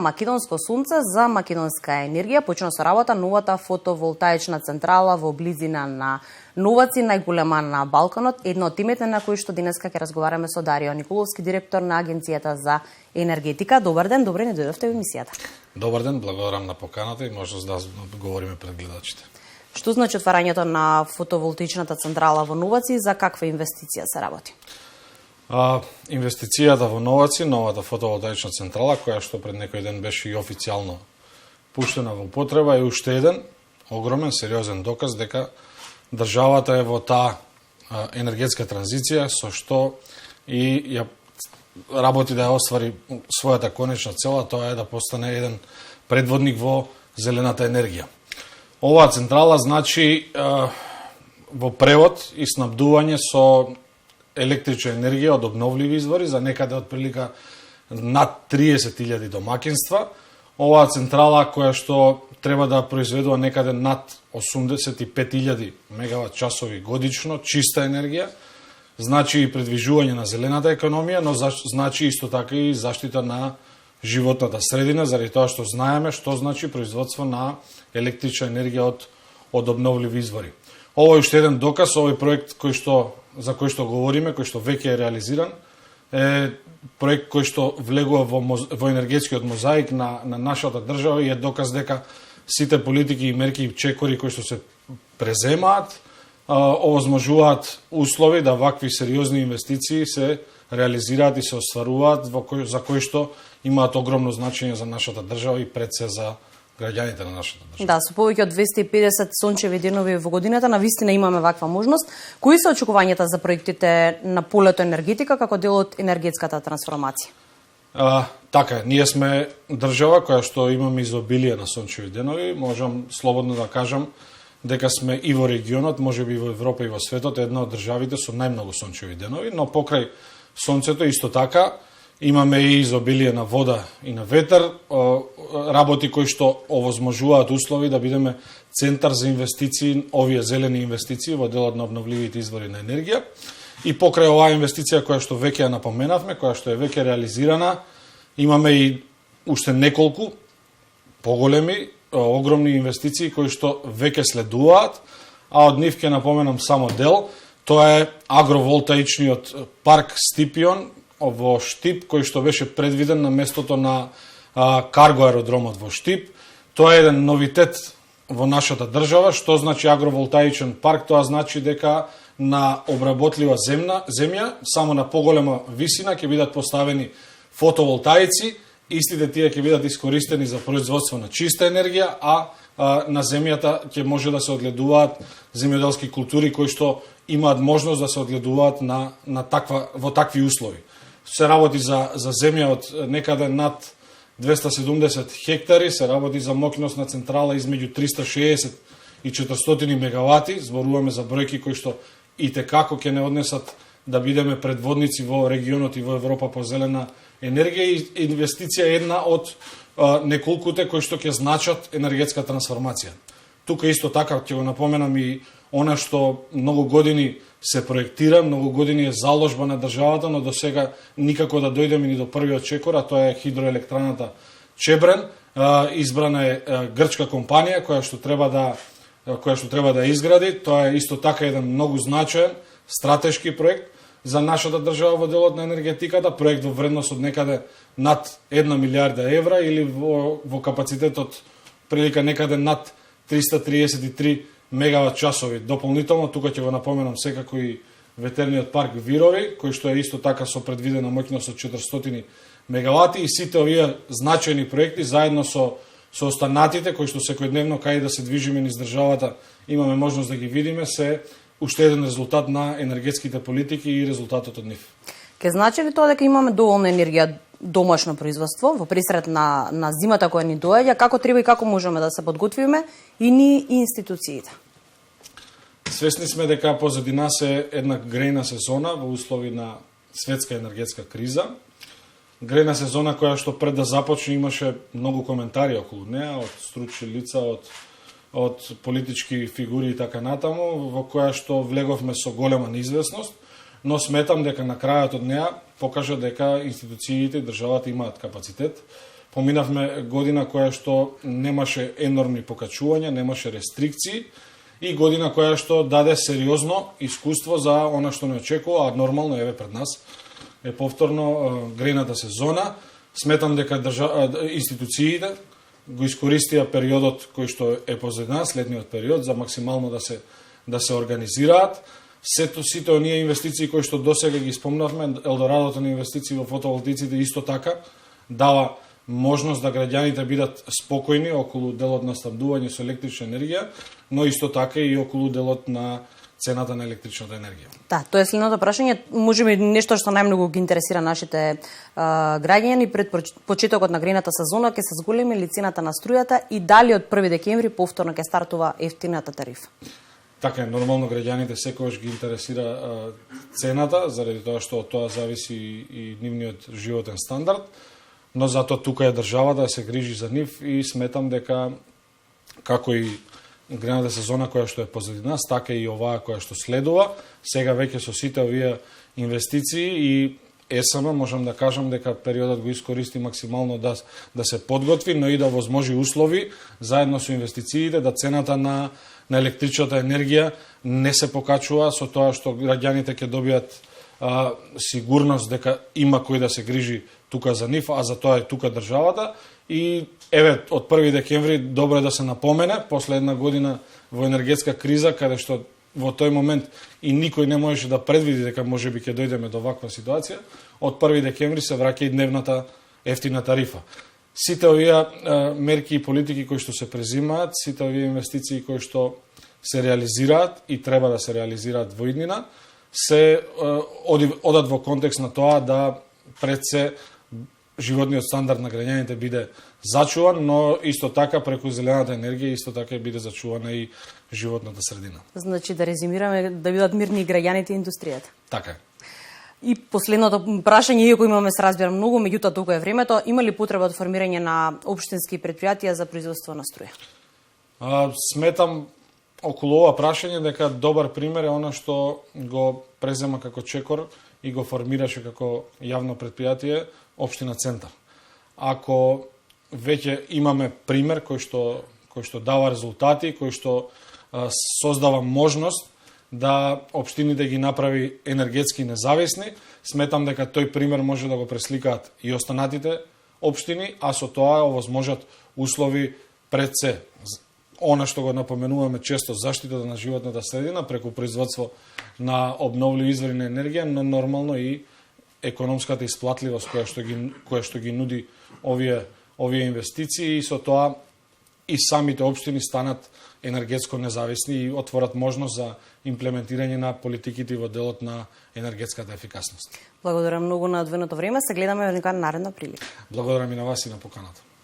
Македонско сонце за македонска енергија почна со работа новата фотоволтаична централа во близина на Новаци, најголема на Балканот, едно од темите на кои што денеска ќе разговараме со Дарио Николовски, директор на Агенцијата за енергетика. Добар ден, добре ни дојдовте во емисијата. Добар ден, благодарам на поканата и можност да говориме пред гледачите. Што значи отварањето на фотоволтаичната централа во Новаци и за каква инвестиција се работи? Инвестицијата во Новаци, новата фотоволтаична централа, која што пред некој ден беше и официјално пуштена во употреба, е уште еден огромен, сериозен доказ дека државата е во таа енергетска транзиција, со што и ја работи да ја оствари својата конечна цела, тоа е да постане еден предводник во зелената енергија. Оваа централа значи во превод и снабдување со електрична енергија од обновливи извори за некаде од прилика над 30.000 домакинства. Оваа централа која што треба да произведува некаде над 85.000 мегават часови годично чиста енергија, значи и предвижување на зелената економија, но значи исто така и заштита на животната средина, заради тоа што знаеме што значи производство на електрична енергија од обновливи извори. Ова е уште еден доказ, овој проект за кој што говориме, кој што веќе е реализиран, е проект кој што влегува во енергетскиот мозаик на нашата држава и е доказ дека сите политики и мерки и чекори кои што се преземаат, овозможуваат услови да вакви сериозни инвестиции се реализираат и се остваруваат за кои што имаат огромно значење за нашата држава и пред се за граѓаните на нашата држава. Да, со повеќе од 250 сончеви денови во годината, навистина имаме ваква можност. Кои се очекувањата за проектите на полето енергетика како дел од енергетската трансформација? Така, ние сме држава која што имаме изобилие на сончеви денови. Можам слободно да кажам дека сме и во регионот, можеби и во Европа и во светот, една од државите со најмногу сончеви денови, но покрај сонцето исто така имаме и изобилие на вода и на ветер, работи кои што овозможуваат услови да бидеме центар за инвестиции, овие зелени инвестиции во делот на обновливите извори на енергија. И покрај оваа инвестиција која што веќе ја напоменавме, која што е веќе реализирана, имаме и уште неколку поголеми, огромни инвестиции кои што веќе следуваат, а од нив ќе напоменам само дел. Тоа е агроволтаичниот парк Стипион во Штип, кој што беше предвиден на местото на карго аеродромот во Штип. Тоа е еден новитет во нашата држава. Што значи агроволтаичен парк? Тоа значи дека на обработлива земја, само на поголема висина ќе бидат поставени фотоволтаици, истите тие ќе бидат искористени за производство на чиста енергија, а на земјата ќе може да се одгледуваат земјоделски култури кои што имаат можност да се одгледуваат во такви услови. Се работи за земја од некаде над 270 хектари, се работи за мокност на централа измеѓу 360 и 400 мегавати, зборуваме за бројки кои што и текако ќе не однесат да бидеме предводници во регионот и во Европа по зелена енергија, и инвестиција е една од неколкуте кои што ќе значат енергетска трансформација. Тука исто така ќе го напоменам и она што многу години се проектира, многу години е заложба на државата, но до сега никако да дојдеме ни до првиот чекор, а тоа е хидроелектраната Чебрен. Избрана е грчка компанија која што треба да изгради. Тоа е исто така еден многу значаен стратешки проект за нашата држава во делот на енергетиката, проект во вредност од некаде над 1 милиарда евра или во капацитетот прилика некаде над 333 мегават часови. Дополнително, тука ќе го напоменам секако и ветерниот парк Вирови, кој што е исто така со предвидена моќност од 400 мегавати, и сите овие значајни проекти заедно со останатите кои што секојдневно кај да се движиме низ државата имаме можност да ги видиме, се уште еден резултат на енергетските политики и резултатот од нив. Ке значи ли тоа дека имаме доволно енергија домашно производство во пресред на зимата која ни доаѓа, како треба и како можеме да се подготвиме и ни институциите? Свесни сме дека позади нас е една грејна сезона во услови на светска енергетска криза. Грејна сезона која што пред да започне имаше многу коментари околу неа, од стручни лица, од политички фигури и така натаму, во која што влеговме со голема неизвестност, но сметам дека на крајот од неа покажа дека институциите и државата имаат капацитет Поминавме година која што немаше енормни покачувања, немаше рестрикции и година која што даде сериозно искуство за она што не очекува, а нормално еве пред нас е повторно грејната сезона. Сметам дека институциите го искористија периодот кој што е позад нас, летниот период, за максимално да се организираат. Сите оние инвестиции кои што досега ги спомнавме, елдорадото на инвестиции во фотоволтаиците исто така дава можност да граѓаните бидат спокојни околу делот на снабдување со електрична енергија, но исто така и околу делот на цената на електричната енергија. Да, тоа е следното прашање, можеби нешто што најмногу ги интересира нашите граѓани пред почетокот на грејната сезона ќе се зголеми ли цената на струјата и дали од 1 декември повторно ќе стартува ефтината тарифа? Така е, нормално граѓаните секогаш ги интересира цената, заради тоа што од тоа зависи и нивниот животен стандард, но затоа тука е државата да се грижи за нив и сметам дека како и грејната сезона која што е позади нас, така и оваа која што следува, сега веќе со сите овие инвестиции и ЕСМ можам да кажам дека периодот го искористи максимално да се подготви, но и да возможи услови заедно со инвестициите да цената на електричната енергија не се покачува, со тоа што граѓаните ќе добијат сигурност дека има кој да се грижи тука за нив, а за тоа е тука државата. И еве од 1 декември добро е да се напомене, после една година во енергетска криза, каде што во тој момент и никој не можеше да предвиди дека можеби ќе дојдеме до ваква ситуација, од 1 декември се враќа и дневната ефтина тарифа. Сите овие мерки и политики кои што се презимаат, сите овие инвестиции кои што се реализираат и треба да се реализираат во иднина, се одат во контекст на тоа да пред се животниот стандард на граѓаните биде зачуван, но исто така преку зелената енергија исто така биде зачувана и животната средина. Значи да резимираме, да бидат мирни граѓаните и индустријата. Така е. И последното прашање, иако имаме се разбира многу, меѓутоа тука е времето, има ли потреба од формирање на општински претпријатија за производство на струја? Сметам околу ова прашање дека добар пример е она што го презема како Чекор и го формираше како јавно претпријатие Општина Центар. Ако веќе имаме пример кој што дава резултати, кој што создава можност да општините ги направи енергетски независни, сметам дека тој пример може да го пресликаат и останатите општини, а со тоа овозможат услови пред се. Она што го напоменуваме често, заштитата на животната средина преку производство на обновливи извори на енергија, но нормално и економската исплатливост која што ги нуди овие инвестиции и со тоа и самите општини станат енергетско независни и отворат можност за имплементирање на политиките во делот на енергетската ефикасност. Благодарам многу на одвоеното време, се гледаме во некоја наредна прилика. Благодарам и на вас и на поканата.